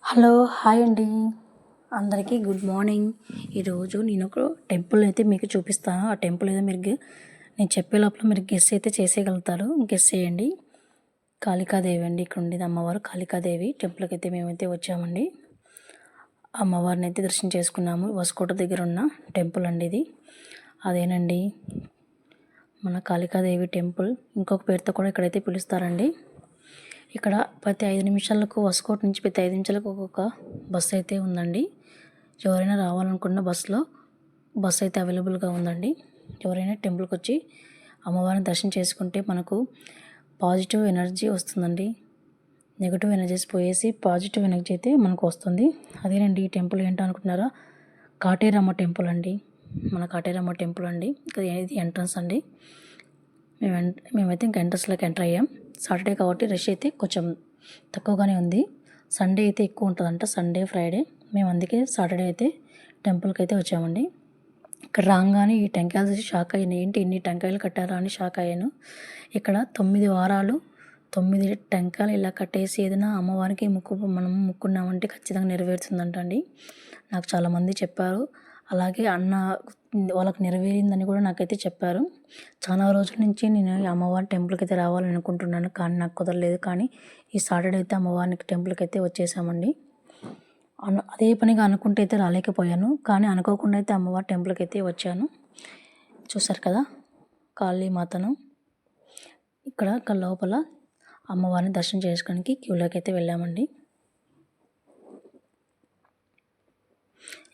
Hello hi అండి, అందరికీ good morning. ఈరోజు నేను ఒక టెంపుల్ అయితే మీకు చూపిస్తాను. ఆ టెంపుల్ ఏదో నేను చెప్పే లోపల మీరు గెస్ అయితే చేసేయగలుగుతారు. గెస్ చేయండి. కాళికాదేవి అండి, ఇక్కడ ఉండేది అమ్మవారు కాళికాదేవి. టెంపుల్కి అయితే మేమైతే వచ్చామండి. అమ్మవారిని అయితే దర్శనం చేసుకున్నాము. వసుకోట దగ్గర ఉన్న టెంపుల్ అండి ఇది. అదేనండి మన కాళికాదేవి టెంపుల్. ఇంకొక పేరుతో కూడా ఇక్కడైతే పిలుస్తారండి. ఇక్కడ ప్రతి 5 నిమిషాలకు వసుకోట నుంచి ప్రతి 5 నిమిషాలకు ఒక్కొక్క బస్సు అయితే ఉందండి. ఎవరైనా రావాలనుకున్న బస్సు అయితే అవైలబుల్గా ఉందండి. ఎవరైనా టెంపుల్కి వచ్చి అమ్మవారిని దర్శనం చేసుకుంటే మనకు పాజిటివ్ ఎనర్జీ వస్తుందండి. నెగిటివ్ ఎనర్జీస్ పోయేసి పాజిటివ్ ఎనర్జీ అయితే మనకు వస్తుంది. అదేనండి ఈ టెంపుల్ ఏంటో అనుకుంటున్నారా? కాటేరమ్మ టెంపుల్ అండి. మన కాటేరమ్మ టెంపుల్ అండి. ఇది ఎంట్రన్స్ అండి. మేమైతే ఇంకా ఎంట్రన్స్లోకి ఎంటర్ అయ్యాం. సాటర్డే కాబట్టి రష్ అయితే కొంచెం తక్కువగానే ఉంది. సండే అయితే ఎక్కువ ఉంటుందంట, సండే ఫ్రైడే. మేము అందుకే సాటర్డే అయితే టెంపుల్కి అయితే వచ్చామండి. ఇక్కడ రాగానే ఈ టెంకాయలు చూసి షాక్ అయ్యాను. ఏంటి ఇన్ని టెంకాయలు కట్టారా అని షాక్ అయ్యాను. ఇక్కడ 9 వారాలు 9 టెంకాయలు ఇలా కట్టేసి ఏదైనా అమ్మవారికి మనం ముక్కున్నామంటే ఖచ్చితంగా నెరవేరుతుందంట అండి. నాకు చాలామంది చెప్పారు. అలాగే వాళ్ళకి నెరవేరిందని కూడా నాకైతే చెప్పారు. చాలా రోజుల నుంచి నేను ఈ అమ్మవారి టెంపుల్కి అయితే రావాలని అనుకుంటున్నాను, కానీ నాకు కుదరలేదు. కానీ ఈ సాటర్డే అయితే అమ్మవారికి టెంపుల్కి అయితే వచ్చేసామండి. అదే పనిగా అనుకుంటే అయితే రాలేకపోయాను, కానీ అనుకోకుండా అయితే అమ్మవారి టెంపుల్కి అయితే వచ్చాను. చూసారు కదా కాళీమాతను. ఇక్కడ లోపల అమ్మవారిని దర్శనం చేసుకోవడానికి క్యూలోకి అయితే వెళ్ళామండి.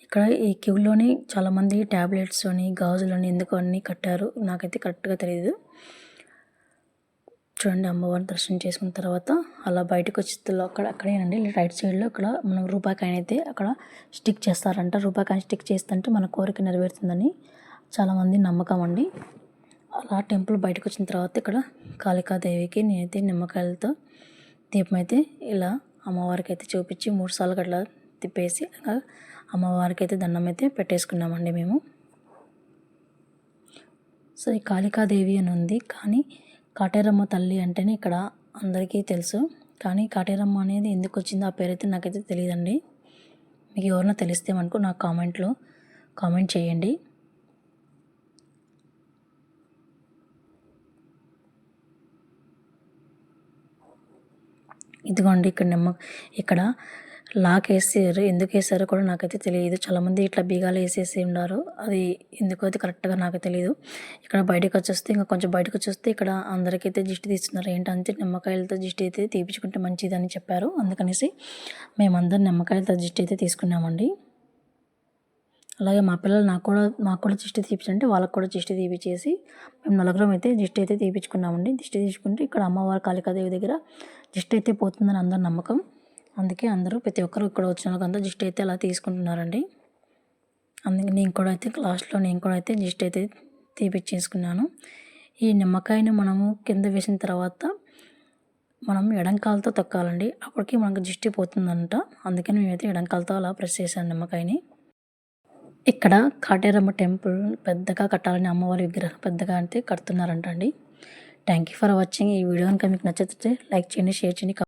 ఇక్కడ ఈ క్యూలోని చాలామంది ట్యాబ్లెట్స్ అని గాజులని ఎందుకు అన్నీ కట్టారు, నాకైతే కరెక్ట్గా తెలియదు. చూడండి, అమ్మవారిని దర్శనం చేసుకున్న తర్వాత అలా బయటకు వచ్చి అక్కడేనండి రైట్ సైడ్లో ఇక్కడ మనం రూపాయి కాయిన్ అయితే అక్కడ స్టిక్ చేస్తారంట. రూపాయి కాయిన్ స్టిక్ చేస్తుంటే మన కోరిక నెరవేరుతుందని చాలామంది నమ్మకం అండి. అలా టెంపుల్ బయటకు వచ్చిన తర్వాత ఇక్కడ కాళికాదేవికి నేనైతే నిమ్మకాయలతో దీపం అయితే ఇలా అమ్మవారికి అయితే చూపించి 3 సార్లు అట్లా తిప్పేసి అమ్మవారికి అయితే దండం అయితే పెట్టేసుకున్నామండి మేము. సో ఈ కాళికాదేవి అని ఉంది, కానీ కాటేరమ్మ తల్లి అంటేనే ఇక్కడ అందరికీ తెలుసు. కానీ కాటేరమ్మ అనేది ఎందుకు వచ్చిందో ఆ పేరైతే నాకైతే తెలియదండి. మీకు ఎవరైనా తెలిస్తే మనకు నాకు కామెంట్ చేయండి. ఇదిగోండి ఇక్కడ లాక్ వేసారు. ఎందుకు వేసారో కూడా నాకైతే తెలియదు. చాలామంది ఇట్లా బీగాలు వేసేసి ఉన్నారు. అది ఎందుకో అయితే కరెక్ట్గా నాకు తెలియదు. ఇక్కడ బయటకు వచ్చేస్తే ఇంకా కొంచెం బయటకు వచ్చేస్తే ఇక్కడ అందరికైతే దిష్టి తీస్తున్నారు. ఏంటంటే నిమ్మకాయలతో దిష్టి అయితే తీపించుకుంటే మంచిదని చెప్పారు. అందుకనేసి మేమందరం నిమ్మకాయలతో దిష్టి అయితే తీసుకున్నామండి. అలాగే మా పిల్లలు మాకు కూడా దిష్టి తీపించంటే వాళ్ళకు కూడా దిష్టి తీపిచ్చేసి మేము నలుగురం అయితే దిష్టి అయితే తీపించుకున్నామండి. దిష్టి తీసుకుంటే ఇక్కడ అమ్మవారి కాళికాదేవి దగ్గర దిష్టి అయితే పోతుందని అందరి నమ్మకం. అందుకే ప్రతి ఒక్కరు ఇక్కడ వచ్చిన వాళ్ళకంతా దిష్టి అయితే అలా తీసుకుంటున్నారండి. అందుకే నేను కూడా అయితే దిష్టి అయితే తీపిచ్చేసుకున్నాను. ఈ నిమ్మకాయని మనము కింద వేసిన తర్వాత మనం ఎడంకాలతో తొక్కాలండి. అప్పటికి మనకు దిష్టి పోతుందంట. అందుకని మేమైతే ఎడంకాలతో అలా ప్రెస్ చేశాను నిమ్మకాయని. ఇక్కడ కాటేరమ్మ టెంపుల్ పెద్దగా కట్టాలని అమ్మవారి విగ్రహం పెద్దగా అయితే కడుతున్నారంట అండి. Thank you for watching. ఈ వీడియో కనుక మీకు నచ్చితే లైక్ చేయండి, షేర్ చేయండి.